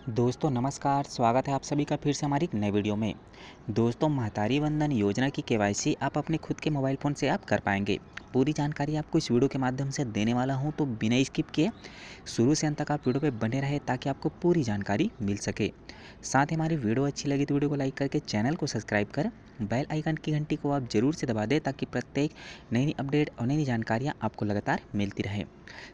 दोस्तों नमस्कार, स्वागत है आप सभी का फिर से हमारी एक नए वीडियो में। दोस्तों महतारी वंदन योजना की केवाईसी आप अपने खुद के मोबाइल फ़ोन से आप कर पाएंगे। पूरी जानकारी आपको इस वीडियो के माध्यम से देने वाला हूं, तो बिना स्किप किए शुरू से अंत तक आप वीडियो पे बने रहे ताकि आपको पूरी जानकारी मिल सके। साथ ही हमारी वीडियो अच्छी लगी तो वीडियो को लाइक करके चैनल को सब्सक्राइब कर बेल आइकन की घंटी को आप जरूर से दबा दें ताकि प्रत्येक नई नई अपडेट और नई नई जानकारियाँ आपको लगातार मिलती रहे।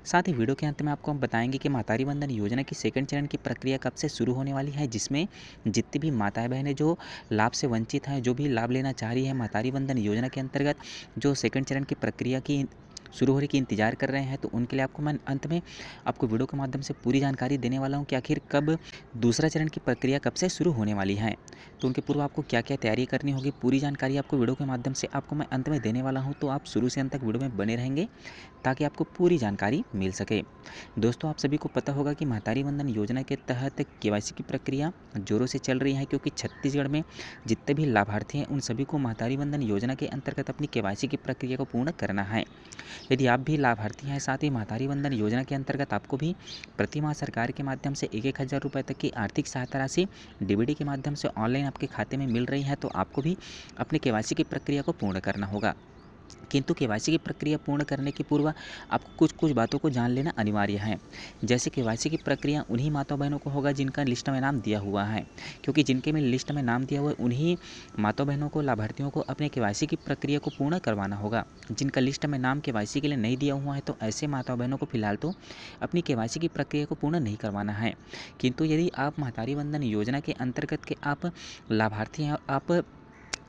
साथ ही वीडियो के अंत में आपको हम बताएंगे कि महतारी वंदन योजना की सेकंड चरण की प्रक्रिया कब से शुरू होने वाली है, जिसमें जितनी भी माताएं बहनें जो लाभ से वंचित हैं, जो भी लाभ लेना चाह रही है महतारी वंदन योजना के अंतर्गत जो सेकंड चरण की प्रक्रिया की शुरू होने की इंतजार कर रहे हैं, तो उनके लिए आपको मैं अंत में आपको वीडियो के माध्यम से पूरी जानकारी देने वाला हूं कि आखिर कब दूसरा चरण की प्रक्रिया कब से शुरू होने वाली है। तो उनके पूर्व आपको क्या क्या तैयारी करनी होगी, पूरी जानकारी आपको वीडियो के माध्यम से आपको मैं अंत में देने वाला हूं, तो आप शुरू से अंत तक वीडियो में बने रहेंगे ताकि आपको पूरी जानकारी मिल सके। दोस्तों आप सभी को पता होगा कि महतारी वंदन योजना के तहत केवाईसी की प्रक्रिया जोरों से चल रही है, क्योंकि छत्तीसगढ़ में जितने भी लाभार्थी हैं उन सभी को महतारी वंदन योजना के अंतर्गत अपनी केवाईसी की प्रक्रिया को पूर्ण करना है। यदि आप भी लाभार्थी हैं, साथ ही महतारी वंदन योजना के अंतर्गत आपको भी प्रति माह सरकार के माध्यम से 1,000 रुपये तक की आर्थिक सहायता राशि डीबीटी के माध्यम से ऑनलाइन आपके खाते में मिल रही है, तो आपको भी अपने केवाईसी की प्रक्रिया को पूर्ण करना होगा। किंतु केवाईसी की प्रक्रिया पूर्ण करने के पूर्व आपको कुछ कुछ बातों को जान लेना अनिवार्य है। जैसे केवाईसी की प्रक्रिया उन्हीं माता बहनों को होगा जिनका लिस्ट में नाम दिया हुआ है, क्योंकि जिनके में लिस्ट में नाम दिया हुआ है उन्हीं माता बहनों को, लाभार्थियों को अपने केवाईसी की प्रक्रिया को पूर्ण करवाना होगा। जिनका लिस्ट में नाम केवाईसी के लिए नहीं दिया हुआ है, तो ऐसे माता बहनों को फिलहाल तो अपनी केवाईसी की प्रक्रिया को पूर्ण नहीं करवाना है। किंतु यदि आप महतारी वंदन योजना के अंतर्गत के आप लाभार्थी हैं और आप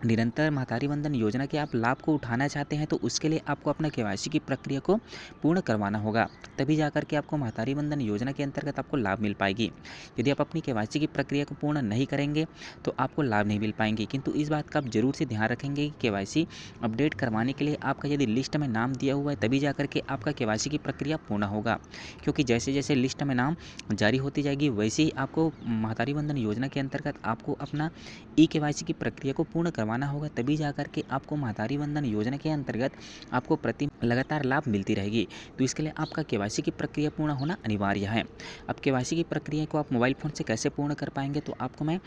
निरंतर महतारी वंदन योजना के आप लाभ को उठाना चाहते हैं, तो उसके लिए आपको अपना केवाईसी की प्रक्रिया को पूर्ण करवाना होगा, तभी जाकर के आपको महतारी वंदन योजना के अंतर्गत आपको लाभ मिल पाएगी। यदि आप अपनी केवाईसी की प्रक्रिया को पूर्ण नहीं करेंगे तो आपको लाभ नहीं मिल पाएंगे। किंतु इस बात का आप जरूर से ध्यान रखेंगे कि केवाईसी अपडेट करवाने के लिए आपका यदि लिस्ट में नाम दिया हुआ है तभी जाकर के आपका केवाईसी की प्रक्रिया पूर्ण होगा, क्योंकि जैसे जैसे लिस्ट में नाम जारी होती जाएगी वैसे ही आपको महतारी वंदन योजना के अंतर्गत आपको अपना ई केवाईसी की प्रक्रिया को पूर्ण करवाना होगा, तभी जाकर के आपको महतारी वंदन योजना के अंतर्गत आपको प्रति लगातार लाभ मिलती रहेगी। तो इसके लिए आपका केवाईसी की प्रक्रिया पूर्ण होना अनिवार्य है। अब केवाईसी की प्रक्रिया को आप मोबाइल फ़ोन से कैसे पूर्ण कर पाएंगे, तो आपको मैं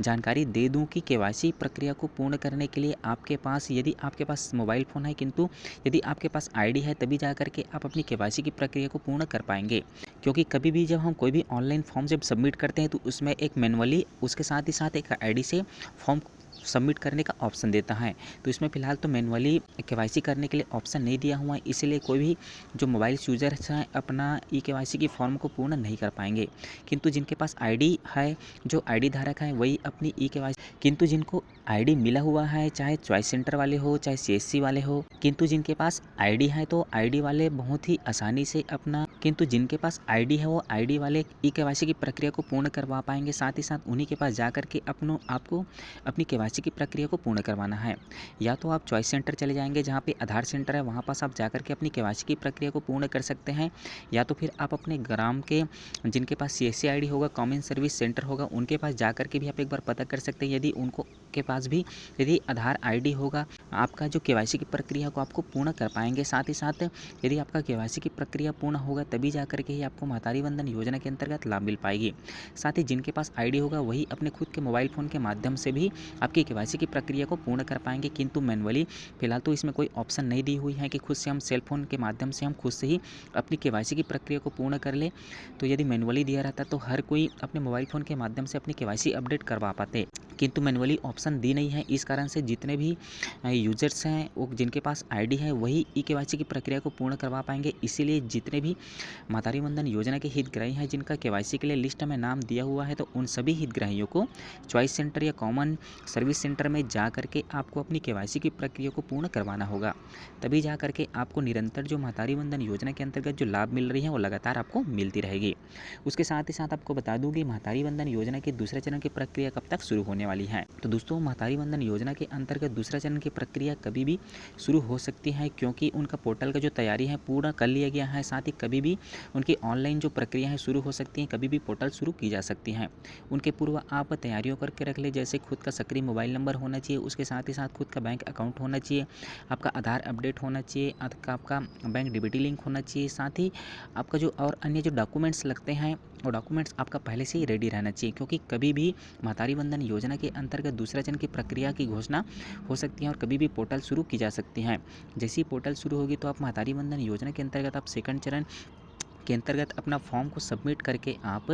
जानकारी दे दूं कि केवाईसी प्रक्रिया को पूर्ण करने के लिए आपके पास, यदि आपके पास मोबाइल फ़ोन है किंतु यदि आपके पास आईडी है, तभी जाकर के आप अपनी केवाईसी की प्रक्रिया को पूर्ण कर पाएंगे। क्योंकि कभी भी जब हम कोई भी ऑनलाइन फॉर्म जब सबमिट करते हैं तो उसमें एक मैनुअली उसके साथ ही साथ एक आईडी से फॉर्म सबमिट करने का ऑप्शन देता है। तो इसमें फ़िलहाल तो मैनुअली केवाईसी करने के लिए ऑप्शन नहीं दिया हुआ है, इसीलिए कोई भी जो मोबाइल यूजर्स हैं अपना ई केवाईसी की फॉर्म को पूर्ण नहीं कर पाएंगे। किंतु जिनके पास आईडी है, जो आईडी धारक है, वही अपनी ई केवाईसी, किंतु जिनको आईडी मिला हुआ है, चाहे चॉइस सेंटर वाले हो चाहे सीएससी वाले हो, किंतु जिनके पास आईडी है तो आईडी वाले बहुत ही आसानी से अपना, किंतु जिनके पास आईडी है वो आईडी वाले ई केवाईसी की प्रक्रिया को पूर्ण करवा पाएंगे। साथ ही साथ उन्हीं के पास जाकर के आपको अपनी केवाईसी की प्रक्रिया को पूर्ण करवाना है। या तो आप चॉइस सेंटर चले जाएंगे जहाँ पे आधार सेंटर है, वहाँ पास आप जाकर के अपनी केवाईसी की प्रक्रिया को पूर्ण कर सकते हैं, या तो फिर आप अपने ग्राम के जिनके पास सीएससी आईडी होगा, कॉमन सर्विस सेंटर होगा, उनके पास जाकर के भी आप एक बार पता कर सकते हैं। यदि उनको के पास भी यदि आधार आईडी होगा, आपका जो केवाईसी की प्रक्रिया को आपको पूर्ण कर पाएंगे। साथ ही साथ यदि आपका केवाईसी की प्रक्रिया पूर्ण होगा तभी जाकर के ही आपको महतारी वंदन योजना के अंतर्गत लाभ मिल पाएगी। साथ ही जिनके पास आईडी होगा वही अपने खुद के मोबाइल फ़ोन के माध्यम से भी आपकी केवाईसी की प्रक्रिया को पूर्ण कर पाएंगे। किंतु मैनुअली फिलहाल तो इसमें कोई ऑप्शन नहीं दी हुई है कि खुद से हम सेल फोन के माध्यम से हम खुद से ही अपनी केवाईसी की प्रक्रिया को पूर्ण कर ले। तो यदि मैनुअली दिया रहता तो हर कोई अपने मोबाइल फ़ोन के माध्यम से अपनी केवाईसी अपडेट करवा पाते, किंतु मैनुअली ऑप्शन दी नहीं है। इस कारण से जितने भी यूजर्स हैं वो जिनके पास आईडी है वही ई केवाईसी की प्रक्रिया को पूर्ण करवा पाएंगे। इसीलिए जितने भी महतारी वंदन योजना के हितग्राही हैं जिनका केवाईसी के लिए लिस्ट में नाम दिया हुआ है, तो उन सभी हितग्राहियों को चॉइस सेंटर या कॉमन सर्विस सेंटर में जा करके आपको अपनी केवाईसी की प्रक्रिया को पूर्ण करवाना होगा, तभी जा करके आपको निरंतर जो महतारी वंदन योजना के अंतर्गत जो लाभ मिल रही है वो लगातार आपको मिलती रहेगी। उसके साथ ही साथ आपको बता दूं कि महतारी वंदन योजना के दूसरे चरण की प्रक्रिया कब तक शुरू होने वाली है। तो दोस्तों महतारी वंदन योजना के अंतर्गत दूसरा चरण की प्रक्रिया कभी भी शुरू हो सकती है, क्योंकि उनका पोर्टल का जो तैयारी है पूरा कर लिया गया है। साथ ही कभी भी उनकी ऑनलाइन जो प्रक्रिया है शुरू हो सकती है, कभी भी पोर्टल शुरू की जा सकती है। उनके पूर्व आप तैयारियों करके रख ले, जैसे खुद का सक्रिय मोबाइल नंबर होना चाहिए, उसके साथ ही साथ खुद का बैंक अकाउंट होना चाहिए, आपका आधार अपडेट होना चाहिए, आपका बैंक डीबीटी लिंक होना चाहिए, साथ ही आपका जो और अन्य जो डॉक्यूमेंट्स लगते हैं वो डॉक्यूमेंट्स आपका पहले से ही रेडी रहना चाहिए, क्योंकि कभी भी महतारी वंदन योजना के अंतर्गत दूसरा चरण की प्रक्रिया की घोषणा हो सकती है और कभी भी पोर्टल शुरू की जा सकती है। जैसे ही पोर्टल शुरू होगी तो आप महतारी वंदन योजना के अंतर्गत आप सेकंड चरण के अंतर्गत अपना फॉर्म को सबमिट करके आप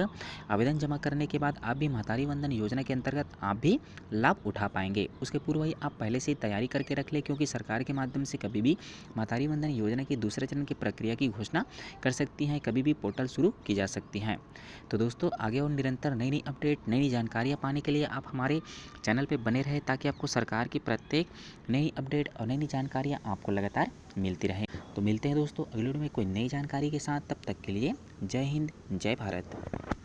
आवेदन जमा करने के बाद आप भी महतारी वंदन योजना के अंतर्गत आप भी लाभ उठा पाएंगे। उसके पूर्व ही आप पहले से ही तैयारी करके रख लें, क्योंकि सरकार के माध्यम से कभी भी महतारी वंदन योजना की दूसरे चरण की प्रक्रिया की घोषणा कर सकती हैं, कभी भी पोर्टल शुरू की जा सकती हैं। तो दोस्तों आगे और निरंतर नई नई अपडेट, नई नई जानकारियाँ पाने के लिए आप हमारे चैनल पर बने रहें, ताकि आपको सरकार की प्रत्येक नई अपडेट और नई नई जानकारियाँ आपको लगातार मिलती रहें। तो मिलते हैं दोस्तों अगले वीडियो में कोई नई जानकारी के साथ, तब तक के लिए जय हिंद, जय भारत।